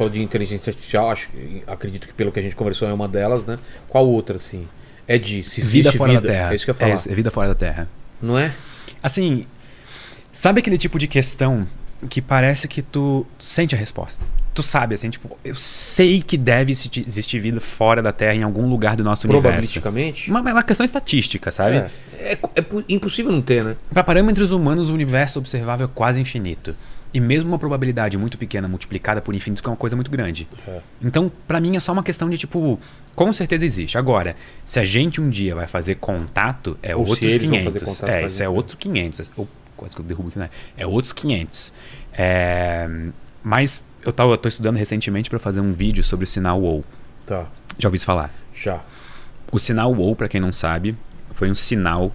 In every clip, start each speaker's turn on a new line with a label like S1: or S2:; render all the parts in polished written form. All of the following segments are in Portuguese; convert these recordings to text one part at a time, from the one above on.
S1: falou de inteligência artificial, acredito que pelo que a gente conversou é uma delas, né? Qual outra, assim? É de se existe
S2: vida fora da Terra.
S1: É isso que eu ia falar.
S2: É vida fora da Terra.
S1: Não é?
S2: Assim, sabe aquele tipo de questão que parece que tu sente a resposta? Tu sabe, assim, tipo, eu sei que deve existir vida fora da Terra em algum lugar do nosso universo.
S1: Probabilisticamente?
S2: Uma questão estatística, sabe?
S1: É impossível não ter, né?
S2: Para parâmetros humanos, o universo observável é quase infinito. E mesmo uma probabilidade muito pequena multiplicada por infinito, que é uma coisa muito grande. Então, pra mim, é só uma questão de, tipo, com certeza existe. Agora, se a gente um dia vai fazer contato, é
S1: Ou
S2: outros
S1: se eles vão
S2: 500.
S1: fazer contato
S2: Isso é outro 500. Quase que eu derrubo isso, né? É outros 500. Mas eu tô estudando recentemente pra fazer um vídeo sobre o sinal WOW.
S1: Tá.
S2: Já ouviu isso falar?
S1: Já.
S2: O sinal WOW, pra quem não sabe, foi um sinal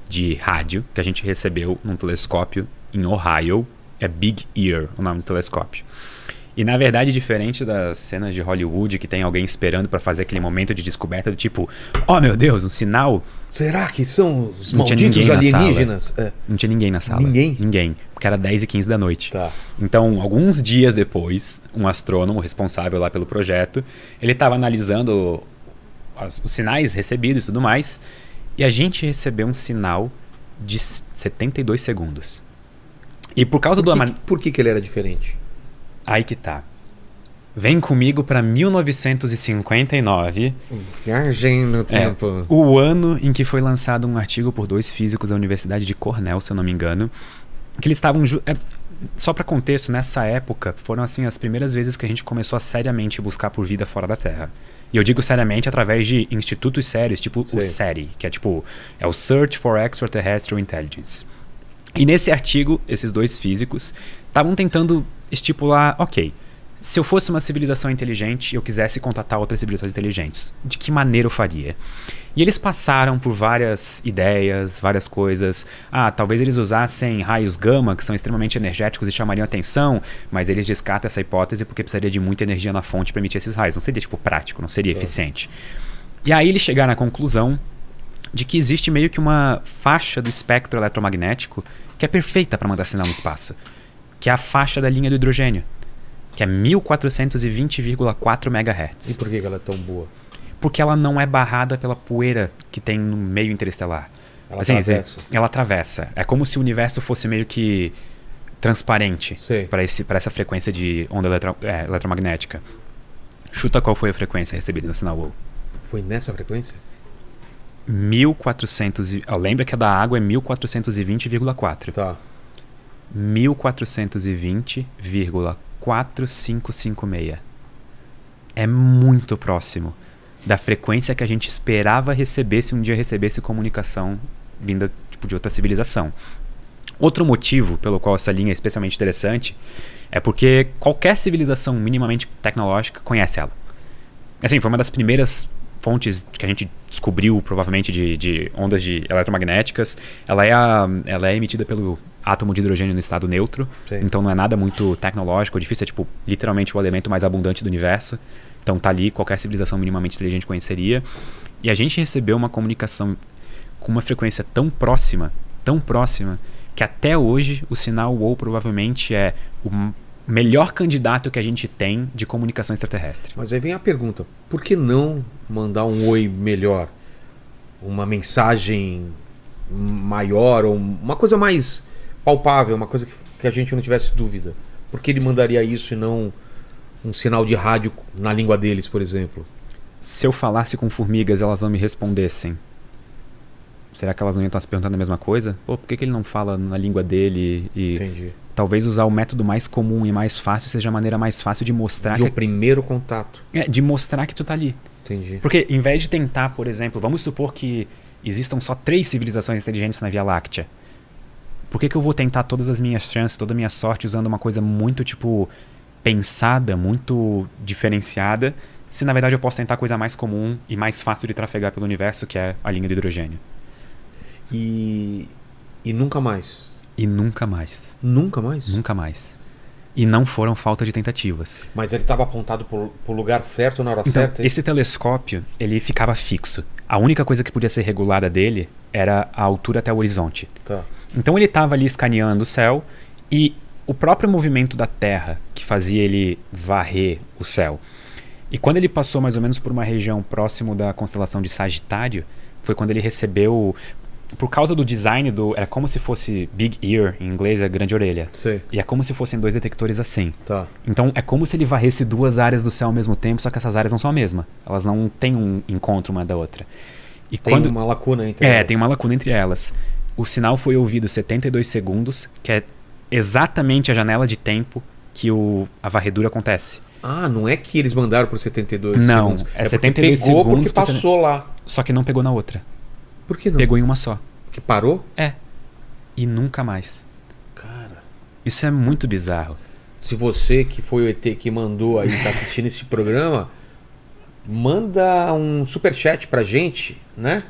S2: de rádio que a gente recebeu num telescópio em Ohio. É Big Ear, o nome do telescópio. E na verdade, diferente das cenas de Hollywood que tem alguém esperando pra fazer aquele momento de descoberta do tipo, oh meu Deus, um sinal.
S1: Será que são os
S2: Não tinha
S1: malditos
S2: ninguém na
S1: alienígenas?
S2: Não tinha ninguém na sala. Ninguém. Porque era 10h15 da noite.
S1: Tá.
S2: Então, alguns dias depois, um astrônomo responsável lá pelo projeto, ele estava analisando os sinais recebidos e tudo mais, e a gente recebeu um sinal de 72 segundos. E por causa
S1: Por que ele era diferente?
S2: Aí que tá. Vem comigo pra 1959.
S1: Viagem no tempo.
S2: O ano em que foi lançado um artigo por 2 físicos da Universidade de Cornell, se eu não me engano, que eles estavam... só pra contexto, nessa época, foram assim as primeiras vezes que a gente começou a seriamente buscar por vida fora da Terra. E eu digo seriamente através de institutos sérios, tipo o SETI, que é tipo... é o Search for Extraterrestrial Intelligence. E nesse artigo, esses 2 físicos estavam tentando estipular, ok, se eu fosse uma civilização inteligente e eu quisesse contatar outras civilizações inteligentes, de que maneira eu faria? E eles passaram por várias ideias, várias coisas. Talvez eles usassem raios gama, que são extremamente energéticos e chamariam atenção, mas eles descartam essa hipótese porque precisaria de muita energia na fonte para emitir esses raios. Não seria, tipo, prático, não seria eficiente. E aí eles chegaram à conclusão de que existe meio que uma faixa do espectro eletromagnético que é perfeita para mandar sinal no espaço, que é a faixa da linha do hidrogênio, que é 1420,4 MHz.
S1: E por que ela é tão boa?
S2: Porque ela não é barrada pela poeira que tem no meio interestelar.
S1: Ela atravessa.
S2: Ela atravessa. É como se o universo fosse meio que transparente para essa frequência de onda eletromagnética. Chuta qual foi a frequência recebida no sinal WOW.
S1: Foi nessa frequência?
S2: 1400 lembra que a da água é 1420,4.
S1: Tá.
S2: 1420,4556. É muito próximo da frequência que a gente esperava receber se um dia recebesse comunicação vinda tipo, de outra civilização. Outro motivo pelo qual essa linha é especialmente interessante é porque qualquer civilização minimamente tecnológica conhece ela. Assim, foi uma das primeiras fontes que a gente descobriu, provavelmente, de ondas eletromagnéticas. Ela é emitida pelo átomo de hidrogênio no estado neutro.
S1: Sim.
S2: Então não é nada muito tecnológico, difícil, é tipo, literalmente o elemento mais abundante do universo. Então tá ali, qualquer civilização minimamente inteligente conheceria. E a gente recebeu uma comunicação com uma frequência tão próxima, que até hoje o sinal WOW provavelmente é o melhor candidato que a gente tem de comunicação extraterrestre.
S1: Mas aí vem a pergunta, por que não mandar um oi melhor? Uma mensagem maior, ou uma coisa mais palpável, uma coisa que a gente não tivesse dúvida? Por que ele mandaria isso e não um sinal de rádio na língua deles, por exemplo?
S2: Se eu falasse com formigas, elas não me respondessem. Será que elas não iam estar se perguntando a mesma coisa? Pô, por que ele não fala na língua dele?
S1: Entendi.
S2: Talvez usar o método mais comum e mais fácil seja a maneira mais fácil de mostrar
S1: o primeiro contato.
S2: De mostrar que tu tá ali.
S1: Entendi.
S2: Porque em vez de tentar, por exemplo, vamos supor que existam só 3 civilizações inteligentes na Via Láctea. Por que eu vou tentar todas as minhas chances, toda a minha sorte usando uma coisa muito, tipo, pensada, muito diferenciada, se na verdade eu posso tentar a coisa mais comum e mais fácil de trafegar pelo universo, que é a linha do hidrogênio.
S1: E nunca mais?
S2: E nunca mais.
S1: Nunca mais?
S2: Nunca mais. E não foram falta de tentativas.
S1: Mas ele estava apontado pro lugar certo na hora certa?
S2: Esse telescópio, ele ficava fixo. A única coisa que podia ser regulada dele era a altura até o horizonte.
S1: Tá.
S2: Então ele estava ali escaneando o céu e o próprio movimento da Terra que fazia ele varrer o céu. E quando ele passou mais ou menos por uma região próximo da constelação de Sagitário, foi quando ele recebeu, por causa do design era como se fosse Big Ear, em inglês é grande orelha.
S1: Sei.
S2: E é como se fossem 2 detectores assim.
S1: Tá.
S2: Então é como se ele varresse 2 áreas do céu ao mesmo tempo, só que essas áreas não são a mesma. Elas não têm um encontro uma da outra. E
S1: Tem uma lacuna entre elas.
S2: tem uma lacuna entre elas. O sinal foi ouvido 72 segundos, que é exatamente a janela de tempo que a varredura acontece.
S1: Ah, não é que eles mandaram por 72
S2: não,
S1: segundos.
S2: é 72
S1: pegou
S2: segundos.
S1: porque passou lá.
S2: Só que não pegou na outra.
S1: Por que não?
S2: Pegou em uma só.
S1: Porque parou?
S2: É. E nunca mais.
S1: Cara,
S2: Isso é muito bizarro.
S1: se você que foi o ET que mandou aí, tá assistindo esse programa, manda um superchat pra gente, né?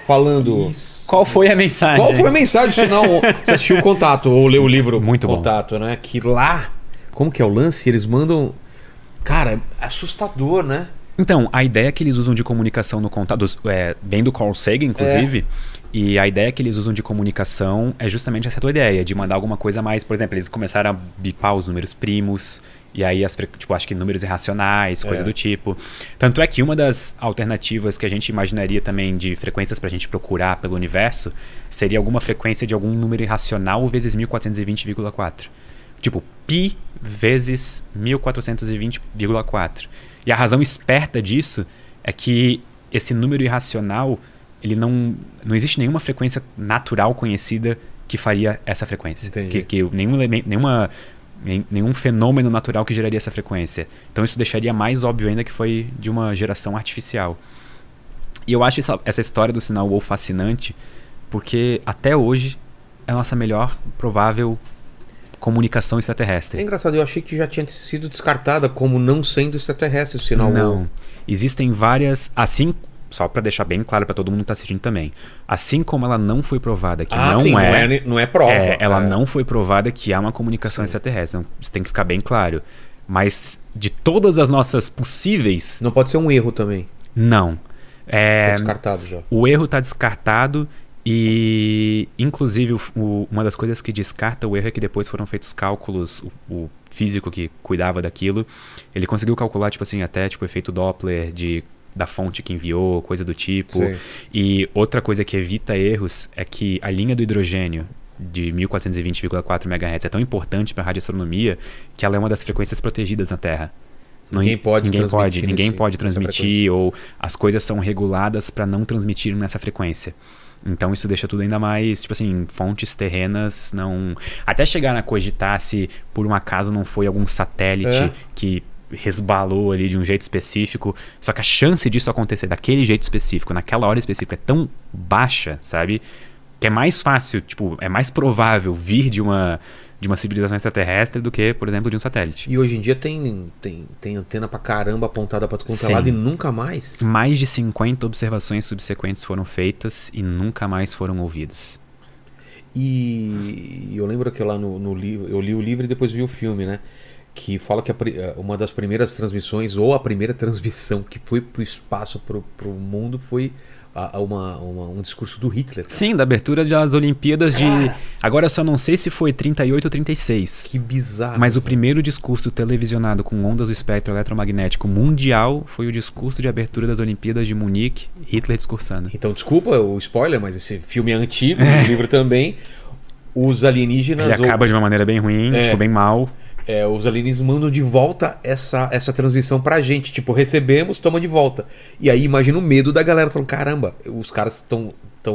S1: Falando...
S2: Qual foi a mensagem?
S1: Qual foi a mensagem? Se não, você assistiu o Contato ou leu o livro
S2: muito bom.
S1: Contato, né? Que lá, como que é o lance? Eles mandam... Cara, é assustador, né?
S2: Então, a ideia que eles usam de comunicação no contato, vem do Carl Sagan, inclusive, e a ideia que eles usam de comunicação é justamente essa tua ideia, de mandar alguma coisa a mais. Por exemplo, eles começaram a bipar os números primos, e aí, acho que números irracionais, coisa do tipo. Tanto é que uma das alternativas que a gente imaginaria também de frequências pra gente procurar pelo universo seria alguma frequência de algum número irracional vezes 1420,4. Tipo, π vezes 1420,4. E a razão esperta disso é que esse número irracional, ele não existe nenhuma frequência natural conhecida que faria essa frequência.
S1: Entendi.
S2: Que nenhum fenômeno natural que geraria essa frequência. Então isso deixaria mais óbvio ainda que foi de uma geração artificial. E eu acho essa história do sinal WOW fascinante, porque até hoje é a nossa melhor provável comunicação extraterrestre.
S1: É engraçado, eu achei que já tinha sido descartada como não sendo extraterrestre o sinal.
S2: Não. Existem várias... Assim, só pra deixar bem claro pra todo mundo que tá assistindo também. Assim como ela não foi provada que
S1: não é prova.
S2: Ela não foi provada que há uma comunicação extraterrestre. Então, isso tem que ficar bem claro. Mas de todas as nossas possíveis...
S1: Não pode ser um erro também.
S2: Não.
S1: Tá descartado já.
S2: O erro tá descartado. E, inclusive, uma das coisas que descarta o erro é que depois foram feitos cálculos, o físico que cuidava daquilo, ele conseguiu calcular, tipo assim, até tipo efeito Doppler da fonte que enviou, coisa do tipo.
S1: Sim.
S2: E outra coisa que evita erros é que a linha do hidrogênio de 1420,4 MHz é tão importante para a radioastronomia que ela é uma das frequências protegidas na Terra. Ninguém pode transmitir, ou as coisas são reguladas para não transmitir nessa frequência. Então isso deixa tudo ainda mais, tipo assim, fontes terrenas não... Até chegar a cogitar se por um acaso não foi algum satélite que resbalou ali de um jeito específico. Só que a chance disso acontecer daquele jeito específico, naquela hora específica, é tão baixa, sabe? Que é mais fácil, tipo, é mais provável vir de uma civilização extraterrestre do que, por exemplo, de um satélite.
S1: E hoje em dia tem antena pra caramba apontada pra todo lado e nunca mais?
S2: Mais de 50 observações subsequentes foram feitas e nunca mais foram ouvidos.
S1: E eu lembro que lá no livro, eu li o livro e depois vi o filme, né? Que fala que uma das primeiras transmissões, ou a primeira transmissão que foi pro espaço, pro mundo, foi um discurso do Hitler. Cara.
S2: Sim, da abertura das Olimpíadas de... Agora eu só não sei se foi 38 ou 36.
S1: Que bizarro.
S2: Mas o primeiro discurso televisionado com ondas do espectro eletromagnético mundial foi o discurso de abertura das Olimpíadas de Munique, Hitler discursando.
S1: Então, desculpa o spoiler, mas esse filme é antigo, o livro também. Os alienígenas...
S2: Ele acaba de uma maneira bem ruim, tipo, bem mal.
S1: Os alienígenas mandam de volta essa transmissão pra gente. Tipo, recebemos, toma de volta. E aí imagina o medo da galera falando, caramba, os caras estão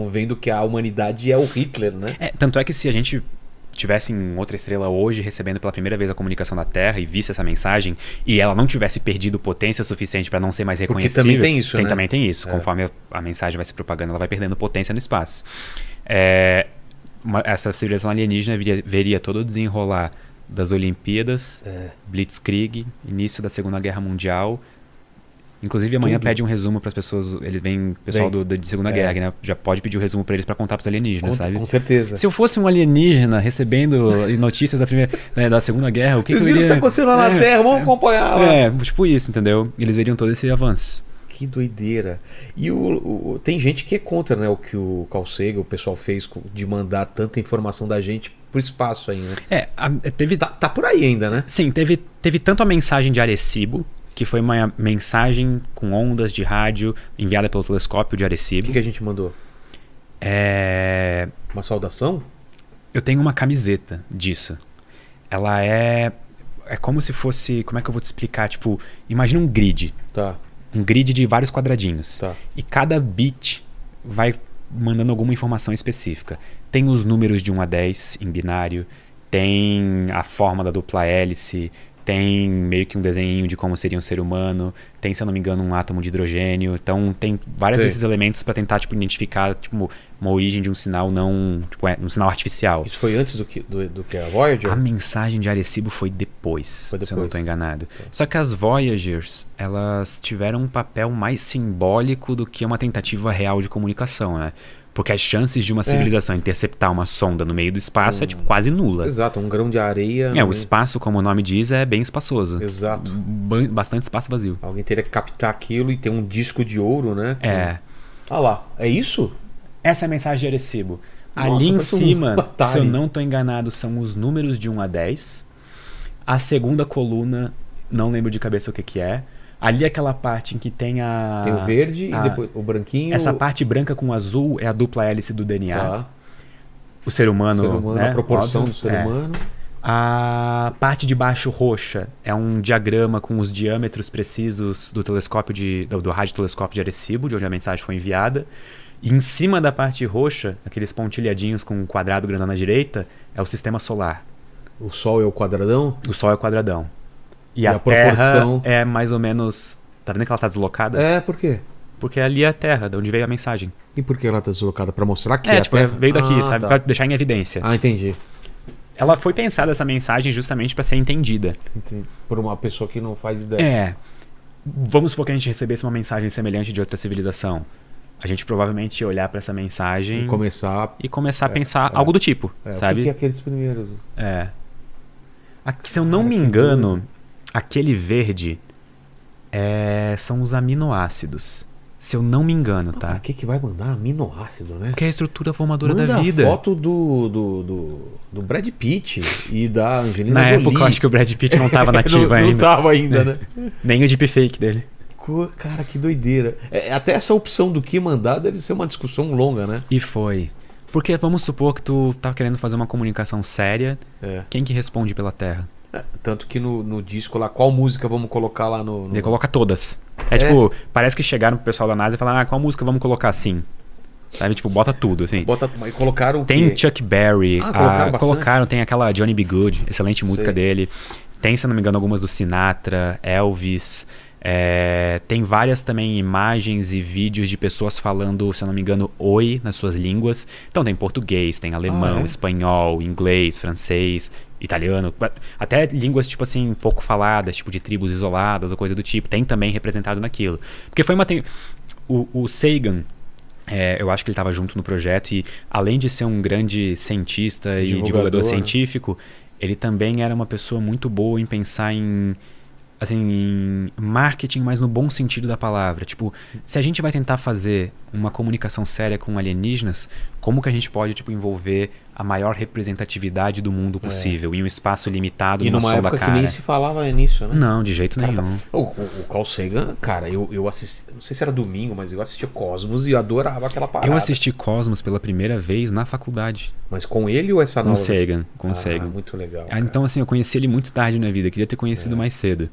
S1: vendo que a humanidade é o Hitler, né?
S2: Tanto é que se a gente tivesse em outra estrela hoje recebendo pela primeira vez a comunicação da Terra e visse essa mensagem e ela não tivesse perdido potência suficiente para não ser mais reconhecível...
S1: Porque também tem isso, né?
S2: Também tem isso. Conforme a mensagem vai se propagando, ela vai perdendo potência no espaço. Essa civilização alienígena veria todo o desenrolar das Olimpíadas, Blitzkrieg, início da Segunda Guerra Mundial. Inclusive amanhã pede um resumo para as pessoas. Ele vem pessoal de Segunda Guerra, né? Já pode pedir o resumo para eles para contar para os alienígenas, sabe?
S1: Com certeza.
S2: Se eu fosse um alienígena recebendo notícias da Segunda Guerra, o que eu iria...
S1: Eles viram o que tá acontecendo lá na Terra, vamos acompanhar lá.
S2: Tipo isso, entendeu? Eles veriam todo esse avanço.
S1: Que doideira. E tem gente que é contra, né, o que o Carl Sagan, o pessoal fez de mandar tanta informação da gente pro espaço aí, né?
S2: Teve...
S1: Tá por aí ainda, né?
S2: Sim, teve tanto a mensagem de Arecibo, que foi uma mensagem com ondas de rádio enviada pelo telescópio de
S1: O
S2: Arecibo.
S1: que a gente mandou? Uma saudação?
S2: Eu tenho uma camiseta disso. Ela é como se fosse... Como é que eu vou te explicar? Tipo, imagina um grid.
S1: Tá.
S2: Um grid de vários quadradinhos.
S1: Tá.
S2: E cada bit vai mandando alguma informação específica. Tem os números de 1 a 10 em binário, tem a forma da dupla hélice, tem meio que um desenho de como seria um ser humano, tem, se eu não me engano, um átomo de hidrogênio. Então tem vários desses elementos para tentar identificar uma origem de um sinal não... um sinal artificial.
S1: Isso foi antes do que a Voyager?
S2: A mensagem de Arecibo foi depois, se eu não estou enganado. Só que as Voyagers, elas tiveram um papel mais simbólico do que uma tentativa real de comunicação, né? Porque as chances de uma civilização interceptar uma sonda no meio do espaço é quase nula.
S1: Exato, um grão de areia.
S2: O espaço, como o nome diz, é bem espaçoso.
S1: Exato.
S2: Bastante espaço vazio.
S1: Alguém teria que captar aquilo e ter um disco de ouro, né?
S2: Ah
S1: lá, é isso?
S2: Essa é a mensagem de Arecibo.
S1: Nossa,
S2: ali em cima, se eu
S1: Atari.
S2: não estou enganado, são os números de 1 a 10. A segunda coluna, não lembro de cabeça o que é. Ali aquela parte em que tem a...
S1: Tem o verde e depois o branquinho.
S2: Essa parte branca com azul é a dupla hélice do DNA.
S1: Tá.
S2: O ser humano, né?
S1: A proporção
S2: Óbvio,
S1: do ser humano.
S2: A parte de baixo roxa é um diagrama com os diâmetros precisos do telescópio do radiotelescópio de Arecibo, de onde a mensagem foi enviada. E em cima da parte roxa, aqueles pontilhadinhos com um quadrado grandão na direita, é o sistema solar.
S1: O Sol é o quadradão?
S2: O Sol é o quadradão. E a
S1: proporção...
S2: Terra é mais ou menos... Tá vendo que ela tá deslocada?
S1: Por quê?
S2: Porque ali é a Terra, de onde veio a mensagem.
S1: E por que ela tá deslocada? Pra mostrar que a
S2: tipo,
S1: Terra...
S2: veio daqui, sabe?
S1: Tá.
S2: Pra deixar em evidência.
S1: Entendi.
S2: Ela foi pensada, essa mensagem, justamente para ser entendida.
S1: Por uma pessoa que não faz ideia.
S2: Vamos supor que a gente recebesse uma mensagem semelhante de outra civilização. A gente provavelmente ia olhar para essa mensagem...
S1: E
S2: começar a pensar algo do tipo, sabe?
S1: O que é aqueles primeiros?
S2: Se eu não me engano, aquele verde são os aminoácidos. Se eu não me engano, tá?
S1: Por que vai mandar aminoácido, né?
S2: Porque é a estrutura formadora
S1: Manda
S2: da vida.
S1: Manda foto do Brad Pitt e da Angelina Jolie.
S2: Na época eu acho que o Brad Pitt não tava nativo ainda.
S1: Não tava ainda, né?
S2: Nem o deepfake dele.
S1: Cara, que doideira. Até essa opção do que mandar deve ser uma discussão longa, né?
S2: E foi. Porque vamos supor que tu tá querendo fazer uma comunicação séria. Quem que responde pela Terra?
S1: Tanto que no disco lá, qual música vamos colocar lá no...
S2: Ele coloca todas. Tipo, parece que chegaram pro pessoal da NASA e falaram, qual música vamos colocar assim? Sabe, tipo, bota tudo, assim.
S1: E colocaram
S2: tem Chuck Berry.
S1: Colocaram
S2: tem aquela Johnny B. Good, excelente música dele. Tem, se não me engano, algumas do Sinatra, Elvis. Tem várias também imagens e vídeos de pessoas falando, se eu não me engano, oi nas suas línguas. Então tem português, tem alemão, espanhol, inglês, francês, italiano, até línguas tipo assim pouco faladas, tipo de tribos isoladas ou coisa do tipo, tem também representado naquilo. Porque foi o Sagan, eu acho que ele estava junto no projeto e além de ser um grande cientista e divulgador científico, ele também era uma pessoa muito boa em pensar em marketing, mas no bom sentido da palavra. Tipo, se a gente vai tentar fazer uma comunicação séria com alienígenas, como que a gente pode, tipo, envolver a maior representatividade do mundo possível em um espaço limitado,
S1: numa
S2: som da cara?
S1: que nem se falava nisso, né?
S2: Não, de jeito nenhum.
S1: O Carl Sagan, cara, eu assisti, não sei se era domingo, mas eu assistia Cosmos e adorava aquela parada.
S2: Eu assisti Cosmos pela primeira vez na faculdade.
S1: Mas com ele ou essa nova?
S2: Com Sagan.
S1: Muito legal.
S2: Então, assim, eu conheci ele muito tarde na vida, queria ter conhecido mais cedo.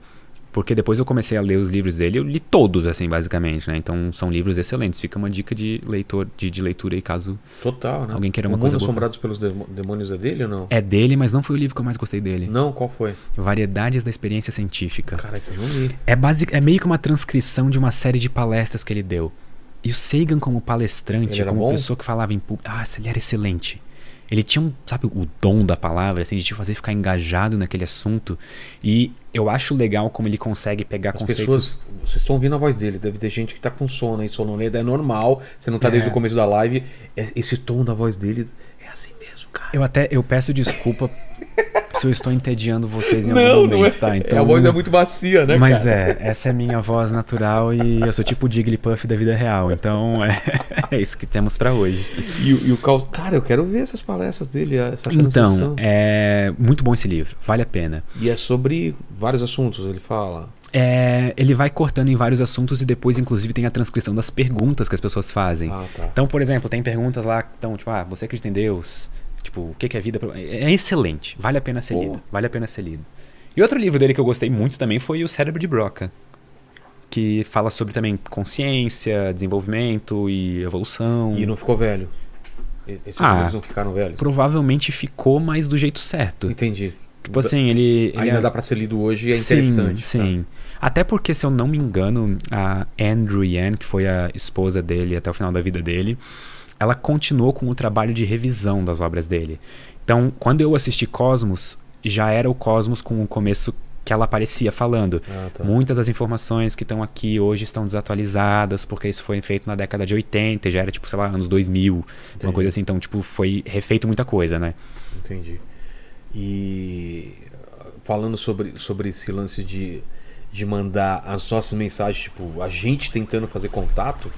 S2: Porque depois eu comecei a ler os livros dele, eu li todos, assim, basicamente, né? Então são livros excelentes. Fica uma dica de leitura aí, caso
S1: Total, né?
S2: alguém queira uma coisa boa.
S1: O Mundo Assombrados pelos Demônios é dele ou não?
S2: É dele, mas não foi o livro que eu mais gostei dele.
S1: Não? Qual foi?
S2: Variedades da Experiência Científica.
S1: Cara, isso eu não li.
S2: É meio que uma transcrição de uma série de palestras que ele deu. E o Sagan como palestrante, como pessoa que falava em público... ele era excelente. Ele tinha, o dom da palavra, assim, de te fazer ficar engajado naquele assunto. E eu acho legal como ele consegue pegar conceitos...
S1: Vocês estão ouvindo a voz dele, deve ter gente que tá com sono aí, sonolenta, é normal, você não tá desde o começo da live. Esse tom da voz dele é assim mesmo, cara.
S2: Eu peço desculpa Se eu estou entediando vocês em algum
S1: Não, não é.
S2: momento, tá? Então,
S1: A voz é muito macia, né,
S2: mas
S1: cara?
S2: essa é minha voz natural e eu sou tipo o Jigglypuff da vida real. Então é isso que temos pra hoje.
S1: E o Cara, eu quero ver essas palestras dele, essa
S2: Então,
S1: transição.
S2: é muito bom esse livro, vale a pena.
S1: E é sobre vários assuntos, ele fala.
S2: Ele vai cortando em vários assuntos e depois, inclusive, tem a transcrição das perguntas que as pessoas fazem.
S1: Ah, tá.
S2: Então, por exemplo, tem perguntas lá que estão, tipo, você acredita em Deus? Tipo, o que é vida? É excelente, vale a pena ser lido. Vale a pena ser lido. E outro livro dele que eu gostei muito também foi O Cérebro de Broca, que fala sobre também consciência, desenvolvimento e evolução.
S1: E não ficou velho. Esses livros não ficaram velhos.
S2: Provavelmente ficou, mas do jeito certo.
S1: Entendi.
S2: Tipo assim, ele
S1: ainda dá pra ser lido hoje e é interessante.
S2: Sim. Tá? Até porque, se eu não me engano, a Andrew Yan, que foi a esposa dele até o final da vida dele, ela continuou com o trabalho de revisão das obras dele. Então, quando eu assisti Cosmos, já era o Cosmos com o começo que ela aparecia falando.
S1: Tá.
S2: Muitas das informações que estão aqui hoje estão desatualizadas, porque isso foi feito na década de 80, já era tipo, sei lá, anos 2000, uma coisa assim. Então, tipo, foi refeito muita coisa, né?
S1: Entendi. E falando sobre esse lance de mandar as nossas mensagens, tipo, a gente tentando fazer contato,